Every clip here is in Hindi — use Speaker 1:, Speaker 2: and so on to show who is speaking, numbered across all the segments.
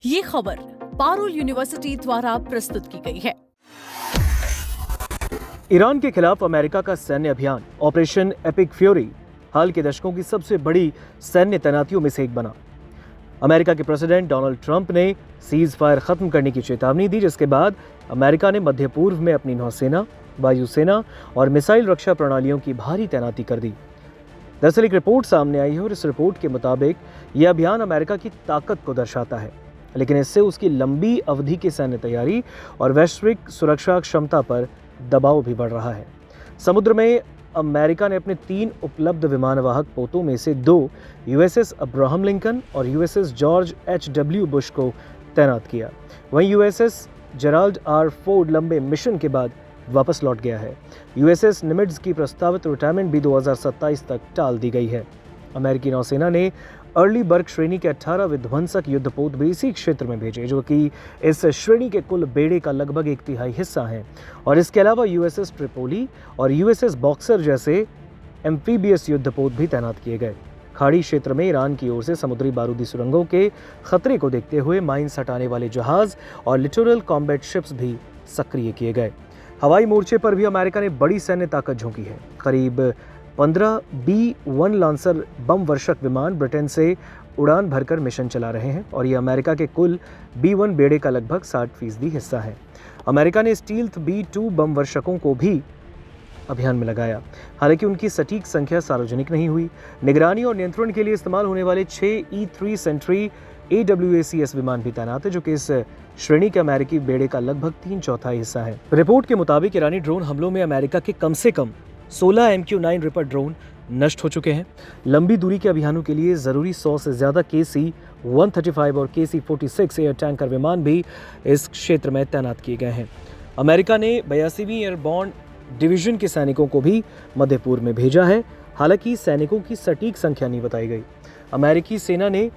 Speaker 1: ये खबर पारुल यूनिवर्सिटी द्वारा प्रस्तुत की गई है।
Speaker 2: ईरान के खिलाफ अमेरिका का सैन्य अभियान ऑपरेशन एपिक फ्यूरी हाल के दशकों की सबसे बड़ी सैन्य तैनातियों में से एक बना। अमेरिका के प्रेसिडेंट डोनाल्ड ट्रंप ने सीज फायर खत्म करने की चेतावनी दी, जिसके बाद अमेरिका ने मध्य पूर्व में अपनी नौसेना, वायुसेना और मिसाइल रक्षा प्रणालियों की भारी तैनाती कर दी। दरअसल एक रिपोर्ट सामने आई है और इस रिपोर्ट के मुताबिक यह अभियान अमेरिका की ताकत को दर्शाता है, लेकिन इससे उसकी लंबी अवधि की सैन्य तैयारी और वैश्विक सुरक्षा क्षमता पर दबाव भी बढ़ रहा है। समुद्र में अमेरिका ने अपने 3 उपलब्ध विमानवाहक पोतों में से 2 यूएसएस अब्राहम लिंकन और यूएसएस जॉर्ज एच.डब्ल्यू. बुश को तैनात किया। वहीं यूएसएस जेराल्ड आर. फोर्ड लंबे मिशन के बाद वापस लौट गया है। यूएसएस निमिट्ज की प्रस्तावित रिटायरमेंट भी 2027 तक टाल दी गई है। अमेरिकी नौसेना ने अर्ली बर्ग श्रेणी के 18 विध्वंसक युद्धपोत भी इसी क्षेत्र में भेजे, जो कि इस श्रेणी के कुल बेड़े का लगभग 1/3 हिस्सा हैं। और इसके अलावा यूएसएस ट्रिपोली और यूएसएस बॉक्सर जैसे एम्फीबियस युद्धपोत भी तैनात किए गए। खाड़ी क्षेत्र में ईरान की ओर से समुद्री बारूदी सुरंगों के खतरे को देखते हुए माइंस हटाने वाले जहाज और लिटोरल कॉम्बैट शिप्स भी सक्रिय किए गए। हवाई मोर्चे पर भी अमेरिका ने बड़ी सैन्य ताकत झोंकी है। करीब 15 B-1 लांसर बम वर्षक विमान ब्रिटेन से उड़ान भरकर मिशन चला रहे हैं और ये अमेरिका के कुल B-1 बेड़े का लगभग 60% हिस्सा है। अमेरिका ने स्टील्थ B-2 बम वर्षकों को भी अभियान में लगाया, हालांकि उनकी सटीक संख्या सार्वजनिक नहीं हुई। निगरानी और नियंत्रण के लिए इस्तेमाल होने वाले 6 E-3 सेंट्री AWACS विमान भी तैनात है, जो कि इस श्रेणी के अमेरिकी बेड़े का लगभग 3/4 हिस्सा है। रिपोर्ट के मुताबिक ईरानी ड्रोन हमलों में अमेरिका के कम से कम 16 MQ-9 रिपर ड्रोन नष्ट हो चुके हैं। लंबी दूरी के अभियानों के लिए जरूरी 100 से ज्यादा KC-135 और KC-46 एयर टैंकर विमान भी इस क्षेत्र में तैनात किए गए हैं। अमेरिका ने 82वीं एयरबॉर्न डिवीजन के सैनिकों को भी मध्य पूर्व में भेजा है, हालांकि सैनिकों की सटीक संख्या नहीं बताई गई। अमेरिकी सेना ने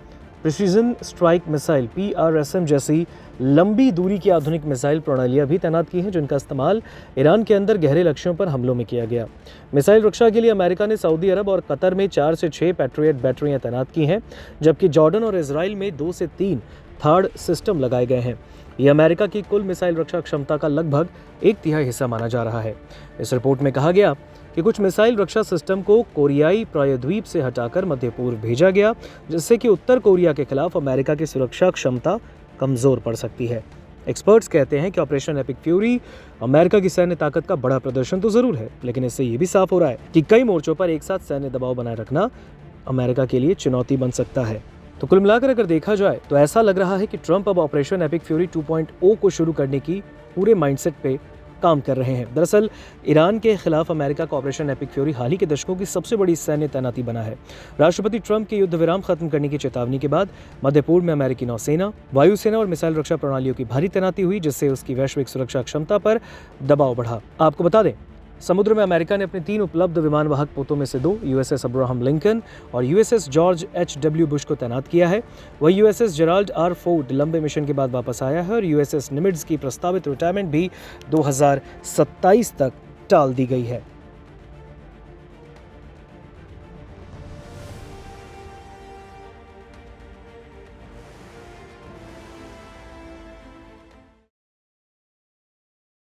Speaker 2: प्रिसीजन स्ट्राइक मिसाइल PRSM जैसी लंबी दूरी की आधुनिक मिसाइल प्रणालियां भी तैनात की हैं, जिनका इस्तेमाल ईरान के अंदर गहरे लक्ष्यों पर हमलों में किया गया। मिसाइल रक्षा के लिए अमेरिका ने सऊदी अरब और कतर में 4 से 6 पैट्रियट बैटरियां तैनात की हैं, जबकि जॉर्डन और इजराइल में 2 से 3 थर्ड सिस्टम लगाए गए हैं। ये अमेरिका की कुल मिसाइल रक्षा क्षमता का लगभग 1/3 हिस्सा माना जा रहा है। इस रिपोर्ट में कहा गया कि कुछ मिसाइल रक्षा सिस्टम को कोरियाई प्रायद्वीप से हटाकर मध्य पूर्व भेजा गया, जिससे कि उत्तर कोरिया के खिलाफ अमेरिका की सुरक्षा क्षमता कमजोर पड़ सकती है। एक्सपर्ट्स कहते हैं कि ऑपरेशन एपिक फ्यूरी अमेरिका की सैन्य ताकत का बड़ा प्रदर्शन तो जरूर है, लेकिन इससे ये भी साफ हो रहा है कि कई मोर्चों पर एक साथ सैन्य दबाव बनाए रखना अमेरिका के लिए चुनौती बन सकता है। तो कुल मिलाकर अगर देखा जाए तो ऐसा लग रहा है कि ट्रंप अब ऑपरेशन एपिक फ्यूरी 2.0 को शुरू करने की पूरे माइंडसेट पे काम कर रहे हैं। दरअसल ईरान के खिलाफ अमेरिका का ऑपरेशन एपिक फ्यूरी हाल ही के दशकों की सबसे बड़ी सैन्य तैनाती बना है। राष्ट्रपति ट्रंप के युद्ध विराम खत्म करने की चेतावनी के बाद मध्य पूर्व में अमेरिकी नौसेना, वायुसेना और मिसाइल रक्षा प्रणालियों की भारी तैनाती हुई, जिससे उसकी वैश्विक सुरक्षा क्षमता पर दबाव बढ़ा। आपको बता दें, समुद्र में अमेरिका ने अपने 3 उपलब्ध विमानवाहक पोतों में से 2 यूएसएस अब्राहम लिंकन और यूएसएस जॉर्ज एच.डब्ल्यू. बुश को तैनात किया है। वही यूएसएस जेराल्ड आर. फोर्ड लंबे मिशन के बाद वापस आया है और यूएसएस निमिट्ज की प्रस्तावित रिटायरमेंट भी 2027 तक टाल दी गई है।